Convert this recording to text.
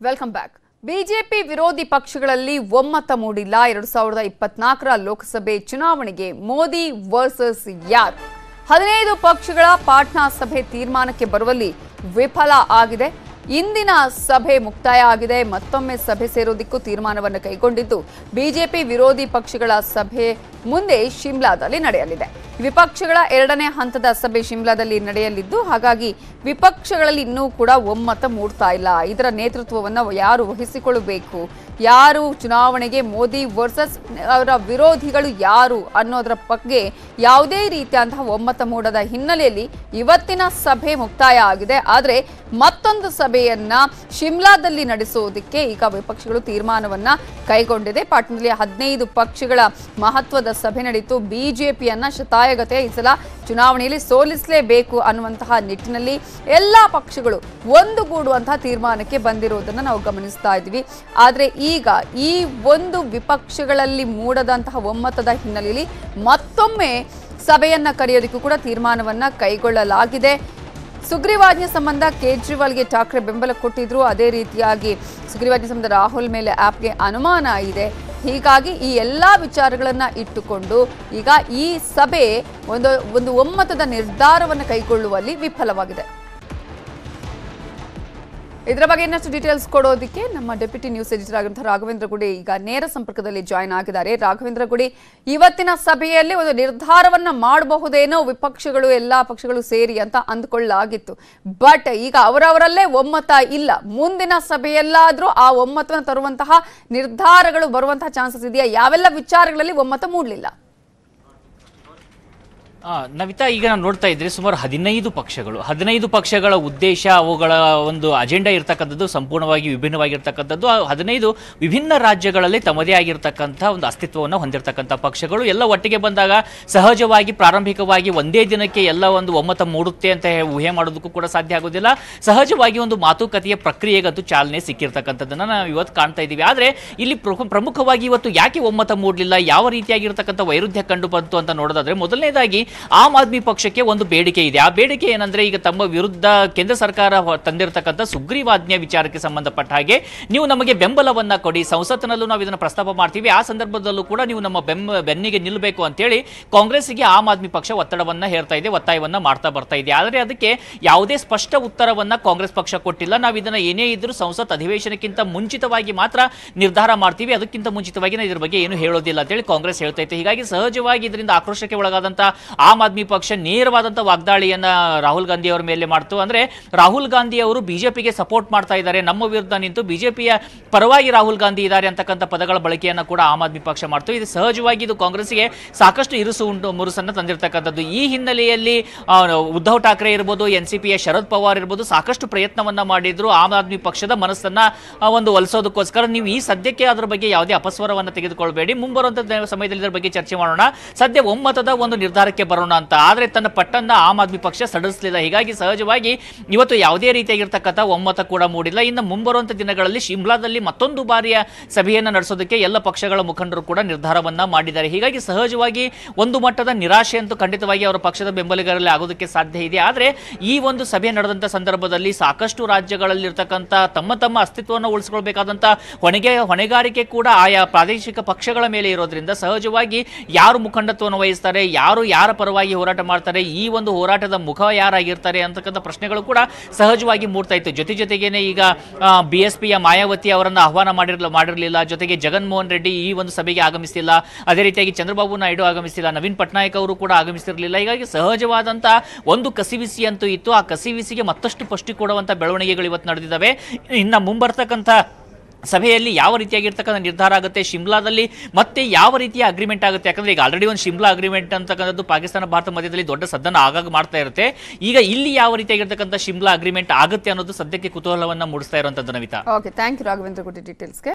Welcome back. BJP ವಿರೋಧಿ ಪಕ್ಷಗಳಲ್ಲಿ ಒಮ್ಮತ ಮೂಡಿಲ್ಲ. 2024ರ ಲೋಕಸಭೆ ಚುನಾವಣೆಗೆ ಮೋದಿ ವರ್ಸಸ್ ಯಾರು? 15 ಪಕ್ಷಗಳ ಪಾಟ್ನಾ ಸಭೆ ತೀರ್ಮಾನಕ್ಕೆ ಬರುವಲ್ಲಿ ವಿಫಲ ಆಗಿದೆ. ಇಂದಿನ ಸಭೆ ಮುಕ್ತಾಯ ಆಗಿದೆ. ಮತ್ತೊಮ್ಮೆ ಸಭೆ ಸೇರೋದಕ್ಕೂ ತೀರ್ಮಾನವನ್ನು ಕೈಗೊಂಡಿದ್ದು ಬಿಜೆಪಿ ವಿರೋಧಿ ಪಕ್ಷಗಳ ಸಭೆ ಮುಂದೆ ಶಿಮ್ಲಾದಲ್ಲಿ ನಡೆಯಲಿದೆ. ವಿಪಕ್ಷಗಳ ಎರಡನೇ ಹಂತದ ಸಭೆ ಶಿಮ್ಲಾದಲ್ಲಿ ನಡೆಯಲಿದ್ದು, ಹಾಗಾಗಿ ವಿಪಕ್ಷಗಳಲ್ಲಿ ಇನ್ನೂ ಕೂಡ ಒಮ್ಮತ ಮೂಡ್ತಾ ಇಲ್ಲ. ಇದರ ನೇತೃತ್ವವನ್ನು ಯಾರು ವಹಿಸಿಕೊಳ್ಳಬೇಕು, ಯಾರು ಚುನಾವಣೆಗೆ ಮೋದಿ ವರ್ಸಸ್ ಅವರ ವಿರೋಧಿಗಳು ಯಾರು ಅನ್ನೋದರ ಬಗ್ಗೆ ಯಾವುದೇ ರೀತಿಯಂತಹ ಒಮ್ಮತ ಮೂಡದ ಹಿನ್ನೆಲೆಯಲ್ಲಿ ಇವತ್ತಿನ ಸಭೆ ಮುಕ್ತಾಯ ಆಗಿದೆ. ಆದರೆ ಮತ್ತೊಂದು ಸಭೆಯನ್ನ ಶಿಮ್ಲಾದಲ್ಲಿ ನಡೆಸುವುದಕ್ಕೆ ಈಗ ವಿಪಕ್ಷಗಳು ತೀರ್ಮಾನವನ್ನ ಕೈಗೊಂಡಿದೆ. ಪಾಟ್ನಾದಲ್ಲಿ 15 ಪಕ್ಷಗಳ ಮಹತ್ವದ ಸಭೆ ನಡೆಯಿತು. ಬಿಜೆಪಿಯನ್ನ ಶತಾಯಗತೆ ಈ ಸಲ ಚುನಾವಣೆಯಲ್ಲಿ ಸೋಲಿಸಲೇಬೇಕು ಅನ್ನುವಂತಹ ನಿಟ್ಟಿನಲ್ಲಿ ಎಲ್ಲಾ ಪಕ್ಷಗಳು ಒಂದುಗೂಡುವಂತಹ ತೀರ್ಮಾನಕ್ಕೆ ಬಂದಿರುವುದನ್ನು ನಾವು ಗಮನಿಸ್ತಾ ಇದ್ವಿ. ಆದರೆ ಈಗ ಈ ಒಂದು ವಿಪಕ್ಷಗಳಲ್ಲಿ ಮೂಡದಂತಹ ಒಮ್ಮತದ ಹಿನ್ನೆಲೆಯಲ್ಲಿ ಮತ್ತೊಮ್ಮೆ ಸಭೆಯನ್ನ ಕರೆಯೋದಕ್ಕೂ ಕೂಡ ತೀರ್ಮಾನವನ್ನ ಕೈಗೊಳ್ಳಲಾಗಿದೆ. ಸುಗ್ರೀವಾಜ್ಞೆ ಸಂಬಂಧ ಕೇಜ್ರಿವಾಲ್ಗೆ ಠಾಕ್ರೆ ಬೆಂಬಲ ಕೊಟ್ಟಿದ್ರು. ಅದೇ ರೀತಿಯಾಗಿ ಸುಗ್ರೀವಾಜ್ಞೆ ಸಂಬಂಧ ರಾಹುಲ್ ಮೇಲೆ ಆಪ್ಗೆ ಅನುಮಾನ ಇದೆ. ಹೀಗಾಗಿ ಈ ಎಲ್ಲಾ ವಿಚಾರಗಳನ್ನ ಇಟ್ಟುಕೊಂಡು ಈಗ ಈ ಸಭೆ ಒಂದು ಒಮ್ಮತದ ನಿರ್ಧಾರವನ್ನು ಕೈಗೊಳ್ಳುವಲ್ಲಿ ವಿಫಲವಾಗಿದೆ. ಇದರ ಬಗ್ಗೆ ಇನ್ನಷ್ಟು ಡೀಟೇಲ್ಸ್ ಕೊಡೋದಕ್ಕೆ ನಮ್ಮ ಡೆಪ್ಯೂಟಿ ನ್ಯೂಸ್ ಎಡಿಟರ್ ಆಗಿರುವಂತಹ ರಾಘವೇಂದ್ರ ಗುಡಿ ಈಗ ನೇರ ಸಂಪರ್ಕದಲ್ಲಿ ಜಾಯ್ನ್ ಆಗಿದ್ದಾರೆ. ರಾಘವೇಂದ್ರ ಗುಡಿ, ಇವತ್ತಿನ ಸಭೆಯಲ್ಲಿ ಒಂದು ನಿರ್ಧಾರವನ್ನ ಮಾಡಬಹುದೇನೋ ವಿಪಕ್ಷಗಳು ಎಲ್ಲಾ ಪಕ್ಷಗಳು ಸೇರಿ ಅಂತ ಅಂದುಕೊಳ್ಳಲಾಗಿತ್ತು. ಬಟ್ ಈಗ ಅವರವರಲ್ಲೇ ಒಮ್ಮತ ಇಲ್ಲ. ಮುಂದಿನ ಸಭೆಯಲ್ಲಾದ್ರೂ ಆ ಒಮ್ಮತವನ್ನು ತರುವಂತಹ ನಿರ್ಧಾರಗಳು ಬರುವಂತಹ ಚಾನ್ಸಸ್ ಇದೆಯಾ? ಯಾವೆಲ್ಲ ವಿಚಾರಗಳಲ್ಲಿ ಒಮ್ಮತ ಮೂಡಲಿಲ್ಲ? ನವಿತಾ, ಈಗ ನಾವು ನೋಡ್ತಾ ಇದ್ರೆ ಸುಮಾರು 15 ಪಕ್ಷಗಳ ಉದ್ದೇಶ, ಅವುಗಳ ಒಂದು ಅಜೆಂಡಾ ಇರ್ತಕ್ಕಂಥದ್ದು ಸಂಪೂರ್ಣವಾಗಿ ವಿಭಿನ್ನವಾಗಿರ್ತಕ್ಕಂಥದ್ದು. 15 ವಿಭಿನ್ನ ರಾಜ್ಯಗಳಲ್ಲಿ ತಮ್ಮದೇ ಆಗಿರ್ತಕ್ಕಂಥ ಒಂದು ಅಸ್ತಿತ್ವವನ್ನು ಹೊಂದಿರತಕ್ಕಂಥ ಪಕ್ಷಗಳು ಎಲ್ಲ ಒಟ್ಟಿಗೆ ಬಂದಾಗ ಸಹಜವಾಗಿ ಪ್ರಾರಂಭಿಕವಾಗಿ ಒಂದೇ ದಿನಕ್ಕೆ ಎಲ್ಲ ಒಂದು ಒಮ್ಮತ ಮೂಡುತ್ತೆ ಅಂತ ಊಹೆ ಮಾಡೋದಕ್ಕೂ ಕೂಡ ಸಾಧ್ಯ ಆಗೋದಿಲ್ಲ. ಸಹಜವಾಗಿ ಒಂದು ಮಾತುಕತೆಯ ಪ್ರಕ್ರಿಯೆಗಂತೂ ಚಾಲನೆ ಸಿಕ್ಕಿರ್ತಕ್ಕಂಥದ್ದನ್ನು ನಾವು ಇವತ್ತು ಕಾಣ್ತಾ ಇದ್ದೀವಿ. ಆದರೆ ಇಲ್ಲಿ ಪ್ರಮುಖವಾಗಿ ಇವತ್ತು ಯಾಕೆ ಒಮ್ಮತ ಮೂಡಲಿಲ್ಲ, ಯಾವ ರೀತಿಯಾಗಿರ್ತಕ್ಕಂಥ ವೈರುಧ್ಯ ಕಂಡು ಬಂತು ಅಂತ ನೋಡೋದಾದ್ರೆ, ಮೊದಲನೇದಾಗಿ ಆಮ್ ಆದ್ಮಿ ಪಕ್ಷಕ್ಕೆ ಒಂದು ಬೇಡಿಕೆ ಇದೆ. ಆ ಬೇಡಿಕೆ ಏನಂದ್ರೆ, ಈಗ ತಮ್ಮ ವಿರುದ್ಧ ಕೇಂದ್ರ ಸರ್ಕಾರ ತಂದಿರತಕ್ಕಂಥ ಸುಗ್ರೀವಾಜ್ಞೆ ವಿಚಾರಕ್ಕೆ ಸಂಬಂಧಪಟ್ಟ ಹಾಗೆ ನೀವು ನಮಗೆ ಬೆಂಬಲವನ್ನ ಕೊಡಿ, ಸಂಸತ್ತಿನಲ್ಲೂ ನಾವು ಇದನ್ನು ಪ್ರಸ್ತಾಪ ಮಾಡ್ತೀವಿ, ಆ ಸಂದರ್ಭದಲ್ಲೂ ಕೂಡ ನೀವು ನಮ್ಮ ಬೆನ್ನಿಗೆ ನಿಲ್ಲಬೇಕು ಅಂತೇಳಿ ಕಾಂಗ್ರೆಸ್ಗೆ ಆಮ್ ಆದ್ಮಿ ಪಕ್ಷ ಒತ್ತಡವನ್ನ ಹೇರ್ತಾ ಇದೆ, ಒತ್ತಾಯವನ್ನ ಮಾಡ್ತಾ ಬರ್ತಾ ಇದೆ. ಆದರೆ ಅದಕ್ಕೆ ಯಾವುದೇ ಸ್ಪಷ್ಟ ಉತ್ತರವನ್ನ ಕಾಂಗ್ರೆಸ್ ಪಕ್ಷ ಕೊಟ್ಟಿಲ್ಲ. ನಾವು ಇದನ್ನ ಏನೇ ಇದ್ರೂ ಸಂಸತ್ ಅಧಿವೇಶನಕ್ಕಿಂತ ಮುಂಚಿತವಾಗಿ ಮಾತ್ರ ನಿರ್ಧಾರ ಮಾಡ್ತೀವಿ, ಅದಕ್ಕಿಂತ ಮುಂಚಿತವಾಗಿ ನಾವು ಇದ್ರ ಬಗ್ಗೆ ಏನು ಹೇಳೋದಿಲ್ಲ ಅಂತೇಳಿ ಕಾಂಗ್ರೆಸ್ ಹೇಳ್ತೈತೆ. ಹೀಗಾಗಿ ಸಹಜವಾಗಿ ಇದರಿಂದ ಆಕ್ರೋಶಕ್ಕೆ ಒಳಗಾದಂತ ಆಮ್ ಆದ್ಮಿ ಪಕ್ಷ ನೇರವಾದಂತಹ ವಾಗ್ದಾಳಿಯನ್ನ ರಾಹುಲ್ ಗಾಂಧಿ ಅವರ ಮೇಲೆ ಮಾಡ್ತು. ಅಂದ್ರೆ ರಾಹುಲ್ ಗಾಂಧಿ ಅವರು ಬಿಜೆಪಿಗೆ ಸಪೋರ್ಟ್ ಮಾಡ್ತಾ ಇದ್ದಾರೆ, ನಮ್ಮ ವಿರುದ್ಧ ನಿಂತು ಬಿಜೆಪಿಯ ಪರವಾಗಿ ರಾಹುಲ್ ಗಾಂಧಿ ಇದ್ದಾರೆ ಅಂತಕ್ಕಂಥ ಪದಗಳ ಬಳಕೆಯನ್ನ ಕೂಡ ಆಮ್ ಆದ್ಮಿ ಪಕ್ಷ ಮಾಡ್ತು. ಇದು ಸಹಜವಾಗಿ ಇದು ಕಾಂಗ್ರೆಸ್ಗೆ ಸಾಕಷ್ಟು ಮುರುಸನ್ನ ತಂದಿರತಕ್ಕಂಥದ್ದು. ಈ ಹಿನ್ನೆಲೆಯಲ್ಲಿ ಉದ್ಧವ್ ಠಾಕ್ರೆ ಇರ್ಬೋದು, ಎನ್ಸಿಪಿಯ ಶರದ್ ಪವಾರ್ ಇರ್ಬೋದು, ಸಾಕಷ್ಟು ಪ್ರಯತ್ನವನ್ನ ಮಾಡಿದ್ರು ಆಮ್ ಆದ್ಮಿ ಪಕ್ಷದ ಮನಸ್ಸನ್ನ ಒಂದು ಒಲಿಸೋದಕ್ಕೋಸ್ಕರ. ನೀವು ಈ ಸದ್ಯಕ್ಕೆ ಅದರ ಬಗ್ಗೆ ಯಾವುದೇ ಅಪಸ್ವರವನ್ನು ತೆಗೆದುಕೊಳ್ಬೇಡಿ, ಮುಂಬರುವಂತಹ ಸಮಯದಲ್ಲಿ ಇದರ ಬಗ್ಗೆ ಚರ್ಚೆ ಮಾಡೋಣ, ಸದ್ಯ ಒಮ್ಮತದ ಒಂದು ನಿರ್ಧಾರಕ್ಕೆ ಬರೋಣ ಅಂತ. ಆದರೆ ತನ್ನ ಪಟ್ಟನ್ನ ಆಮ್ ಆದ್ಮಿ ಪಕ್ಷ ಸಡಿಲಿಸಲಿಲ್ಲ. ಹೀಗಾಗಿ ಸಹಜವಾಗಿ ಇವತ್ತು ಯಾವುದೇ ರೀತಿಯಾಗಿರ್ತಕ್ಕಂಥ ಒಮ್ಮತ ಕೂಡ ಮೂಡಿಲ್ಲ. ಇನ್ನು ಮುಂಬರುವಂತಹ ದಿನಗಳಲ್ಲಿ ಶಿಮ್ಲಾದಲ್ಲಿ ಮತ್ತೊಂದು ಬಾರಿಯ ಸಭೆಯನ್ನು ನಡೆಸೋದಕ್ಕೆ ಎಲ್ಲ ಪಕ್ಷಗಳ ಮುಖಂಡರು ಕೂಡ ನಿರ್ಧಾರವನ್ನ ಮಾಡಿದ್ದಾರೆ. ಹೀಗಾಗಿ ಸಹಜವಾಗಿ ಒಂದು ಮಟ್ಟದ ನಿರಾಶೆ ಅಂತೂ ಖಂಡಿತವಾಗಿ ಅವರ ಪಕ್ಷದ ಬೆಂಬಲಿಗರಲ್ಲಿ ಆಗೋದಕ್ಕೆ ಸಾಧ್ಯ ಇದೆ. ಆದರೆ ಈ ಒಂದು ಸಭೆ ನಡೆದಂತ ಸಂದರ್ಭದಲ್ಲಿ ಸಾಕಷ್ಟು ರಾಜ್ಯಗಳಲ್ಲಿ ಇರ್ತಕ್ಕಂಥ ತಮ್ಮ ಅಸ್ತಿತ್ವವನ್ನು ಉಳಿಸಿಕೊಳ್ಬೇಕಾದಂತ ಹೊಣೆಗಾರಿಕೆ ಕೂಡ ಆಯಾ ಪ್ರಾದೇಶಿಕ ಪಕ್ಷಗಳ ಮೇಲೆ ಇರೋದ್ರಿಂದ ಸಹಜವಾಗಿ ಯಾರು ಮುಖಂಡತ್ವವನ್ನು ವಹಿಸ್ತಾರೆ, ಯಾರ ಪರವಾಗಿ ಹೋರಾಟ ಮಾಡ್ತಾರೆ, ಈ ಒಂದು ಹೋರಾಟದ ಮುಖ ಯಾರಾಗಿರ್ತಾರೆ ಅಂತಕ್ಕಂಥ ಪ್ರಶ್ನೆಗಳು ಕೂಡ ಸಹಜವಾಗಿ ಮೂಡ್ತಾ ಇತ್ತು. ಜೊತೆಗೇನೆ ಈಗ ಬಿಎಸ್ಪಿಯ ಮಾಯಾವತಿ ಅವರನ್ನು ಆಹ್ವಾನ ಮಾಡಿರಲಿಲ್ಲ, ಜೊತೆಗೆ ಜಗನ್ಮೋಹನ್ ರೆಡ್ಡಿ ಈ ಒಂದು ಸಭೆಗೆ ಆಗಮಿಸಿಲ್ಲ, ಅದೇ ರೀತಿಯಾಗಿ ಚಂದ್ರಬಾಬು ನಾಯ್ಡು ಆಗಮಿಸಿಲ್ಲ, ನವೀನ್ ಪಟ್ನಾಯಕ್ ಅವರು ಕೂಡ ಆಗಮಿಸಿರಲಿಲ್ಲ. ಹೀಗಾಗಿ ಸಹಜವಾದಂತ ಒಂದು ಕಸಿವಿಸಿ ಅಂತೂ ಇತ್ತು. ಆ ಕಸಿವಿಸಿಗೆ ಮತ್ತಷ್ಟು ಪುಷ್ಟಿ ಕೊಡುವಂತ ಬೆಳವಣಿಗೆಗಳು ಇವತ್ತು ನಡೆದಿದ್ದಾವೆ. ಇನ್ನು ಮುಂಬರ್ತಕ್ಕಂಥ ಸಭೆಯಲ್ಲಿ ಯಾವ ರೀತಿಯಾಗಿರ್ತಕ್ಕಂಥ ನಿರ್ಧಾರ ಆಗುತ್ತೆ, ಶಿಮ್ಲಾದಲ್ಲಿ ಮತ್ತೆ ಯಾವ ರೀತಿಯ ಅಗ್ರಿಮೆಂಟ್ ಆಗುತ್ತೆ, ಯಾಕಂದ್ರೆ ಈಗ ಆಲ್ರೆಡಿ ಒಂದು ಶಿಮ್ಲಾ ಅಗ್ರಿಮೆಂಟ್ ಅಂತಕ್ಕಂಥದ್ದು ಪಾಕಿಸ್ತಾನ ಭಾರತ ಮಧ್ಯದಲ್ಲಿ ದೊಡ್ಡ ಸದ್ದನ್ನು ಆಗಾಗ ಮಾಡ್ತಾ ಇರುತ್ತೆ. ಈಗ ಇಲ್ಲಿ ಯಾವ ರೀತಿಯಾಗಿರ್ತಕ್ಕಂಥ ಶಿಮ್ಲಾ ಅಗ್ರಿಮೆಂಟ್ ಆಗುತ್ತೆ ಅನ್ನೋದು ಸದ್ಯಕ್ಕೆ ಕುತೂಹಲವನ್ನ ಮೂಡಿಸ್ತಾ ಇರುವಂತದ್ದು. Navitha, okay, thank you Raghavendra Gudi ಡೀಟೇಲ್ಸ್ಗೆ.